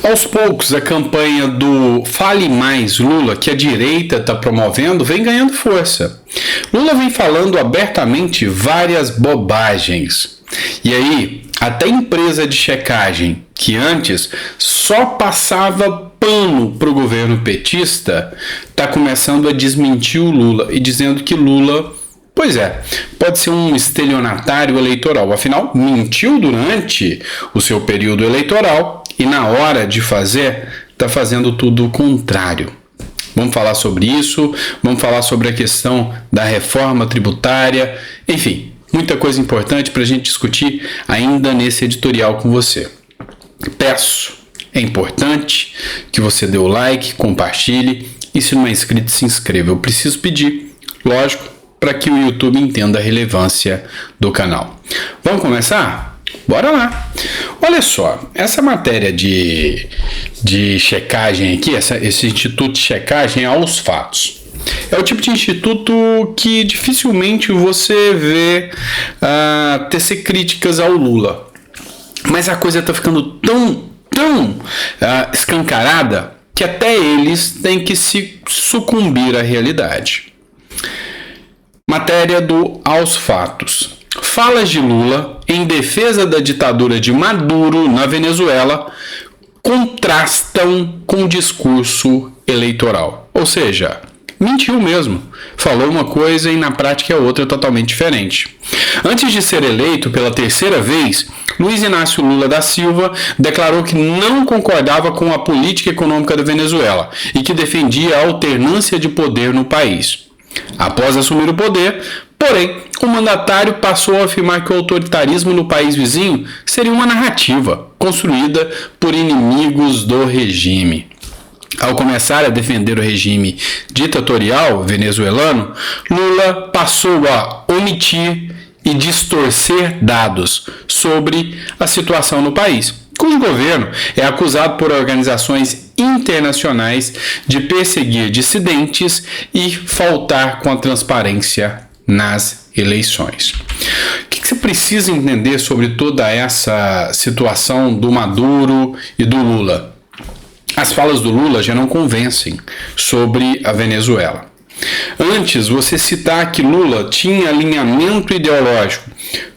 Aos poucos, a campanha do Fale Mais Lula, que a direita está promovendo, vem ganhando força. Lula vem falando abertamente várias bobagens. E aí, até empresa de checagem, que antes só passava pano para o governo petista, está começando a desmentir o Lula e dizendo que Lula, pois é, pode ser um estelionatário eleitoral. Afinal, mentiu durante o seu período eleitoral e na hora de fazer, está fazendo tudo o contrário. Vamos falar sobre isso, vamos falar sobre a questão da reforma tributária, enfim, muita coisa importante para a gente discutir ainda nesse editorial com você. É importante que você dê o like, compartilhe e se não é inscrito, se inscreva. Eu preciso pedir, lógico, para que o YouTube entenda a relevância do canal. Vamos começar? Bora lá! Olha só, essa matéria de checagem aqui, esse instituto de checagem é aos fatos. É o tipo de instituto que dificilmente você vê tecer críticas ao Lula. Mas a coisa está ficando tão escancarada que até eles têm que se sucumbir à realidade. Matéria do Aos Fatos. Falas de Lula em defesa da ditadura de Maduro na Venezuela contrastam com o discurso eleitoral. Ou seja, mentiu mesmo. Falou uma coisa e na prática é outra totalmente diferente. Antes de ser eleito pela terceira vez, Luiz Inácio Lula da Silva declarou que não concordava com a política econômica da Venezuela e que defendia a alternância de poder no país. Após assumir o poder, porém, o mandatário passou a afirmar que o autoritarismo no país vizinho seria uma narrativa construída por inimigos do regime. Ao começar a defender o regime ditatorial venezuelano, Lula passou a omitir e distorcer dados sobre a situação no país, cujo governo é acusado por organizações internacionais de perseguir dissidentes e faltar com a transparência nas eleições. O que você precisa entender sobre toda essa situação do Maduro e do Lula? As falas do Lula já não convencem sobre a Venezuela. Antes, você citar que Lula tinha alinhamento ideológico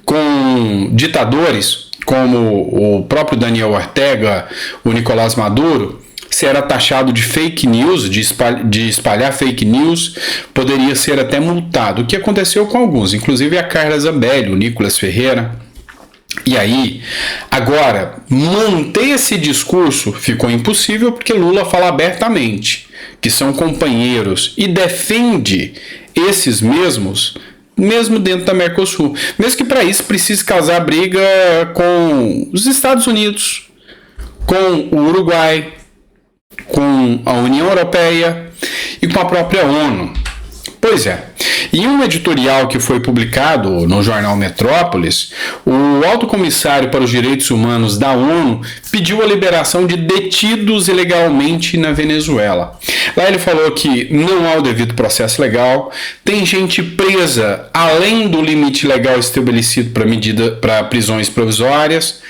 com ditadores, como o próprio Daniel Ortega, o Nicolás Maduro, se era taxado de fake news, de espalhar fake news, poderia ser até multado, o que aconteceu com alguns, inclusive a Carla Zambelli, o Nicolas Ferreira. E aí, agora, manter esse discurso ficou impossível porque Lula fala abertamente que são companheiros e defende esses mesmos, mesmo dentro da Mercosul. Mesmo que para isso precise causar briga com os Estados Unidos, com o Uruguai, com a União Europeia e com a própria ONU. Pois é, em um editorial que foi publicado no jornal Metrópolis, o Alto Comissário para os Direitos Humanos da ONU pediu a liberação de detidos ilegalmente na Venezuela. Lá ele falou que não há o devido processo legal, tem gente presa além do limite legal estabelecido para prisões provisórias.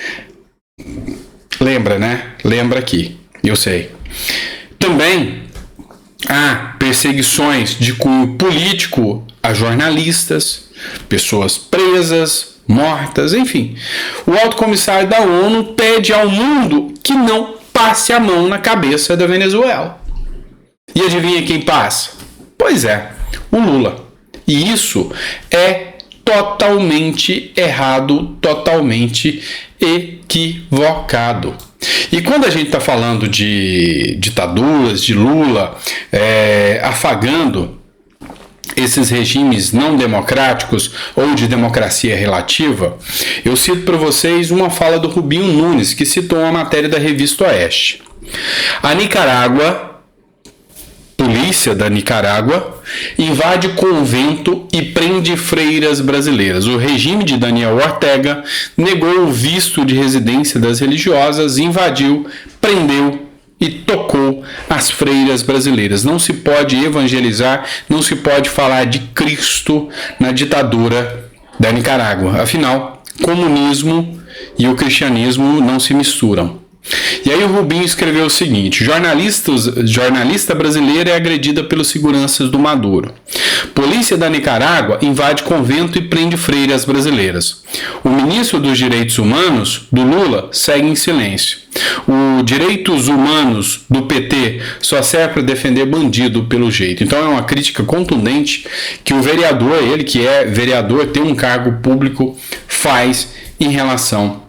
Lembra, né? Lembra aqui, eu sei. Também há perseguições de cunho político a jornalistas, pessoas presas, mortas, enfim. O alto comissário da ONU pede ao mundo que não passe a mão na cabeça da Venezuela. E adivinha quem passa? Pois é, o Lula. E isso é totalmente errado, totalmente equivocado. E quando a gente está falando de ditaduras, de Lula, afagando esses regimes não democráticos ou de democracia relativa, eu cito para vocês uma fala do Rubinho Nunes, que citou uma matéria da Revista Oeste. A polícia da Nicarágua invade convento e prende freiras brasileiras. O regime de Daniel Ortega negou o visto de residência das religiosas, invadiu, prendeu e tocou as freiras brasileiras. Não se pode evangelizar, não se pode falar de Cristo na ditadura da Nicarágua. Afinal, comunismo e o cristianismo não se misturam. E aí o Rubinho escreveu o seguinte: jornalista brasileira é agredida pelos seguranças do Maduro. Polícia da Nicarágua invade convento e prende freiras brasileiras. O ministro dos Direitos Humanos, do Lula, segue em silêncio. Os direitos humanos do PT só serve para defender bandido pelo jeito. Então é uma crítica contundente que o vereador, ele que é vereador, tem um cargo público, faz em relação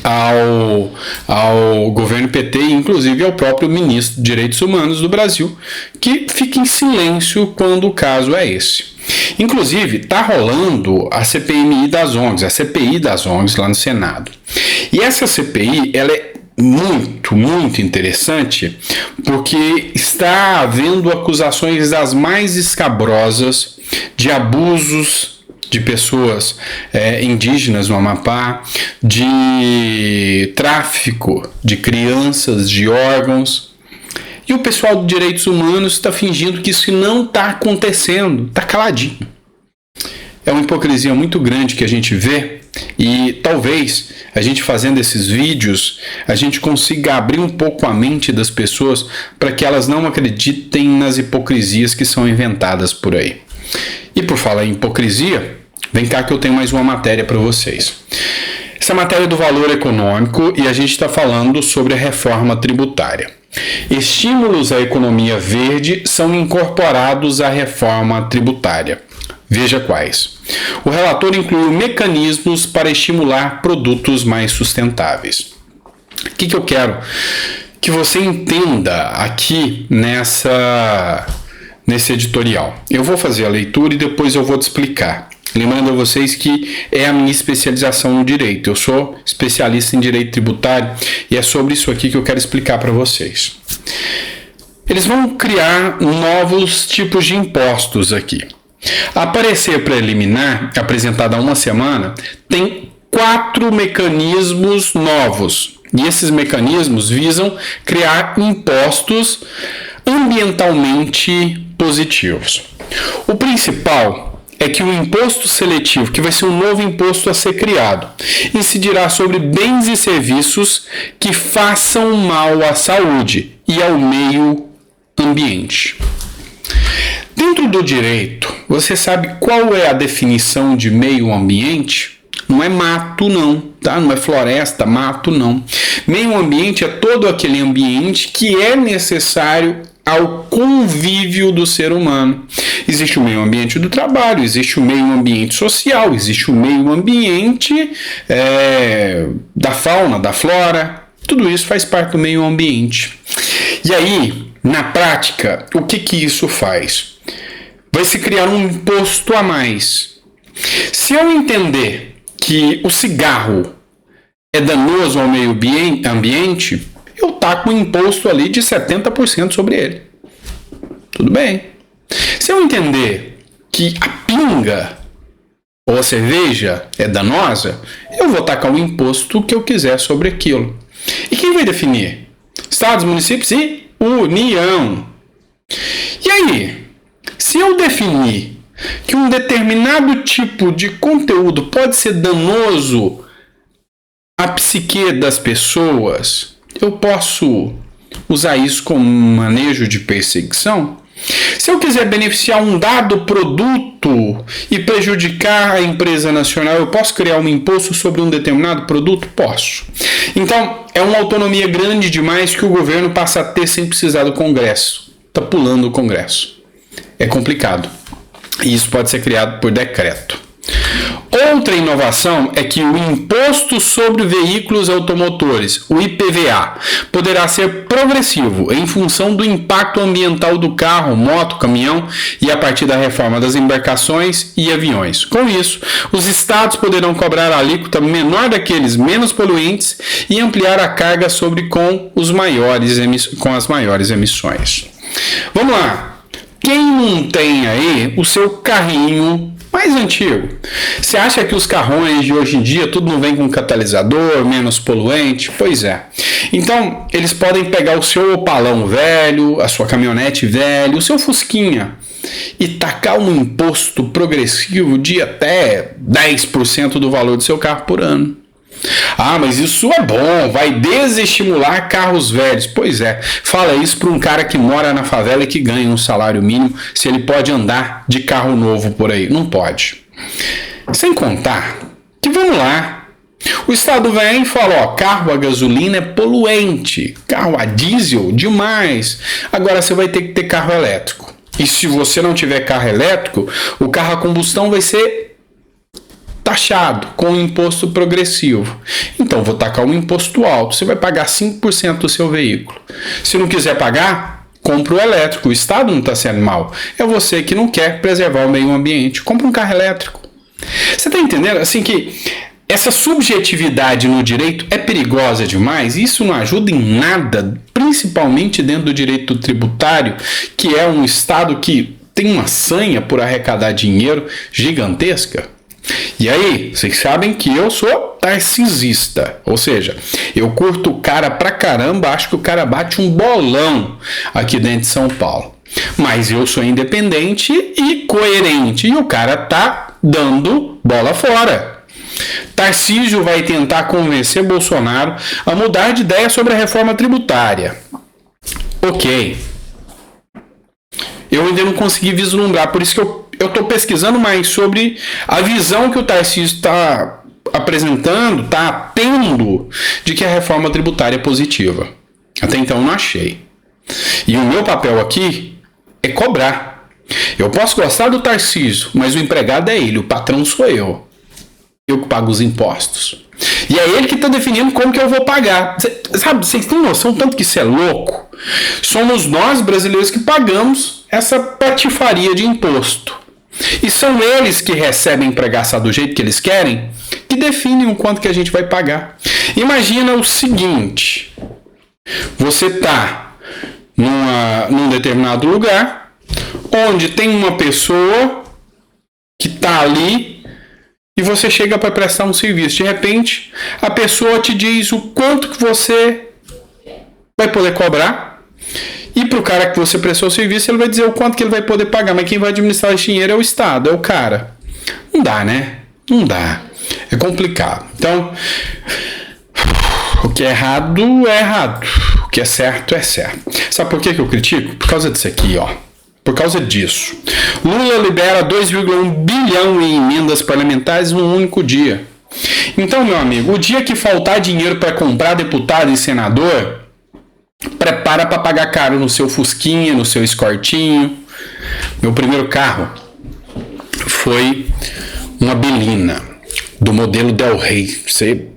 ao governo PT e inclusive ao próprio ministro de Direitos Humanos do Brasil, que fica em silêncio quando o caso é esse. Inclusive, está rolando a CPMI das ONGs, a CPI das ONGs lá no Senado. E essa CPI, ela é muito interessante porque está havendo acusações das mais escabrosas de abusos de pessoas indígenas no Amapá, de tráfico de crianças, de órgãos. E o pessoal de direitos humanos está fingindo que isso não está acontecendo, está caladinho. É uma hipocrisia muito grande que a gente vê e talvez a gente fazendo esses vídeos, a gente consiga abrir um pouco a mente das pessoas para que elas não acreditem nas hipocrisias que são inventadas por aí. E por falar em hipocrisia, vem cá que eu tenho mais uma matéria para vocês. Essa matéria é do Valor Econômico e a gente está falando sobre a reforma tributária. Estímulos à economia verde são incorporados à reforma tributária. Veja quais. O relator incluiu mecanismos para estimular produtos mais sustentáveis. O que eu quero que você entenda aqui nesse editorial? Eu vou fazer a leitura e depois eu vou te explicar. Lembrando a vocês que é a minha especialização no direito. Eu sou especialista em direito tributário e é sobre isso aqui que eu quero explicar para vocês. Eles vão criar novos tipos de impostos aqui. A parecer preliminar, apresentado há uma semana, tem 4 mecanismos novos. E esses mecanismos visam criar impostos ambientalmente positivos. O principal é que o imposto seletivo, que vai ser um novo imposto a ser criado, incidirá sobre bens e serviços que façam mal à saúde e ao meio ambiente. Dentro do direito, você sabe qual é a definição de meio ambiente? Não é mato não, tá? Não é floresta, mato não. Meio ambiente é todo aquele ambiente que é necessário ao convívio do ser humano. Existe o meio ambiente do trabalho, existe o meio ambiente social, existe o meio ambiente da fauna, da flora. Tudo isso faz parte do meio ambiente. E aí, na prática, o que isso faz? Vai se criar um imposto a mais. Se eu entender que o cigarro é danoso ao meio ambiente, eu taco um imposto ali de 70% sobre ele. Tudo bem. Se eu entender que a pinga ou a cerveja é danosa, eu vou tacar o imposto que eu quiser sobre aquilo. E quem vai definir? Estados, municípios e União. E aí, se eu definir que um determinado tipo de conteúdo pode ser danoso à psique das pessoas, eu posso usar isso como manejo de perseguição? Se eu quiser beneficiar um dado produto e prejudicar a empresa nacional, eu posso criar um imposto sobre um determinado produto? Posso. Então, é uma autonomia grande demais que o governo passa a ter sem precisar do Congresso. Está pulando o Congresso. É complicado. E isso pode ser criado por decreto. Outra inovação é que o Imposto sobre Veículos Automotores, o IPVA, poderá ser progressivo em função do impacto ambiental do carro, moto, caminhão e a partir da reforma das embarcações e aviões. Com isso, os estados poderão cobrar a alíquota menor daqueles menos poluentes e ampliar a carga com as maiores emissões. Vamos lá. Quem não tem aí o seu carrinho mais antigo? Você acha que os carrões de hoje em dia tudo não vem com catalisador, menos poluente? Pois é. Então, eles podem pegar o seu opalão velho, a sua caminhonete velha, o seu fusquinha e tacar um imposto progressivo de até 10% do valor do seu carro por ano. Ah, mas isso é bom, vai desestimular carros velhos. Pois é, fala isso para um cara que mora na favela e que ganha um salário mínimo, se ele pode andar de carro novo por aí. Não pode. Sem contar que, vamos lá, o Estado vem e fala, ó, carro a gasolina é poluente, carro a diesel, demais. Agora você vai ter que ter carro elétrico. E se você não tiver carro elétrico, o carro a combustão vai ser taxado com um imposto progressivo. Então, vou tacar um imposto alto. Você vai pagar 5% do seu veículo. Se não quiser pagar, compra o elétrico. O Estado não está sendo mal. É você que não quer preservar o meio ambiente. Compra um carro elétrico. Você está entendendo? Assim que essa subjetividade no direito é perigosa demais. Isso não ajuda em nada, principalmente dentro do direito tributário, que é um Estado que tem uma sanha por arrecadar dinheiro gigantesca. E aí, vocês sabem que eu sou tarcisista, ou seja, eu curto o cara pra caramba, acho que o cara bate um bolão aqui dentro de São Paulo. Mas eu sou independente e coerente, e o cara tá dando bola fora. Tarcísio vai tentar convencer Bolsonaro a mudar de ideia sobre a reforma tributária. Ok. Eu ainda não consegui vislumbrar, por isso que eu estou pesquisando mais sobre a visão que o Tarcísio está apresentando, está tendo, de que a reforma tributária é positiva. Até então eu não achei. E o meu papel aqui é cobrar. Eu posso gostar do Tarcísio, mas o empregado é ele, o patrão sou eu. Eu que pago os impostos. E é ele que está definindo como que eu vou pagar. Sabe, vocês têm noção tanto que isso é louco? Somos nós, brasileiros, que pagamos essa patifaria de imposto. E são eles que recebem para gastar do jeito que eles querem, que definem o quanto que a gente vai pagar. Imagina o seguinte. Você está num determinado lugar, onde tem uma pessoa que está ali, e você chega para prestar um serviço. De repente, a pessoa te diz o quanto que você vai poder cobrar. E para o cara que você prestou o serviço, ele vai dizer o quanto que ele vai poder pagar. Mas quem vai administrar esse dinheiro é o Estado, é o cara. Não dá, né? Não dá. É complicado. Então, o que é errado é errado. O que é certo é certo. Sabe por que eu critico? Por causa disso aqui, ó. Por causa disso, Lula libera 2,1 bilhão em emendas parlamentares num único dia. Então, meu amigo, o dia que faltar dinheiro para comprar deputado e senador, prepara para pagar caro no seu Fusquinha, no seu Escortinho. Meu primeiro carro foi uma Belina, do modelo Del Rey. Se você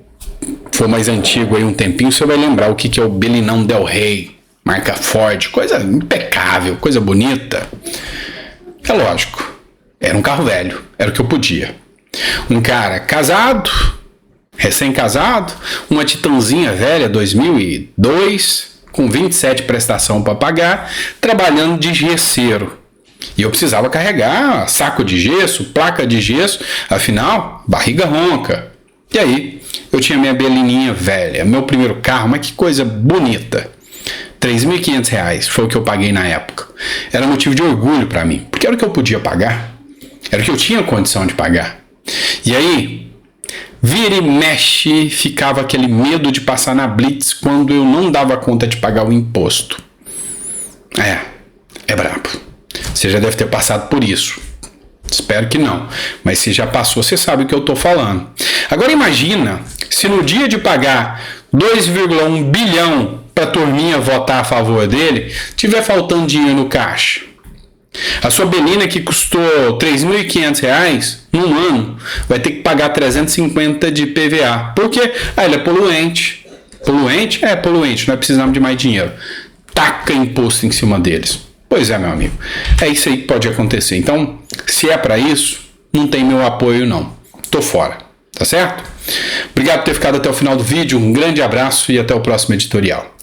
for mais antigo aí um tempinho, você vai lembrar o que é o Belinão Del Rey. Marca Ford, coisa impecável, coisa bonita. É lógico, era um carro velho, era o que eu podia. Um cara casado, recém-casado, uma Titanzinha velha, 2002, com 27 prestação para pagar, trabalhando de gesseiro. E eu precisava carregar saco de gesso, placa de gesso, afinal, barriga ronca. E aí, eu tinha minha Belininha velha, meu primeiro carro, mas que coisa bonita. R$3.500 foi o que eu paguei na época. Era motivo de orgulho para mim, porque era o que eu podia pagar. Era o que eu tinha condição de pagar. E aí, vira e mexe, ficava aquele medo de passar na Blitz quando eu não dava conta de pagar o imposto. É brabo. Você já deve ter passado por isso. Espero que não. Mas se já passou, você sabe o que eu tô falando. Agora imagina se no dia de pagar 2,1 bilhão para a turminha votar a favor dele, tiver faltando dinheiro no caixa. A sua Belina, que custou R$3.500 num ano, vai ter que pagar 350 de PVA. Por quê? Ele é poluente. Poluente? É poluente, nós precisamos de mais dinheiro. Taca imposto em cima deles. Pois é, meu amigo. É isso aí que pode acontecer. Então, se é para isso, não tem meu apoio não. Tô fora. Tá certo? Obrigado por ter ficado até o final do vídeo. Um grande abraço e até o próximo editorial.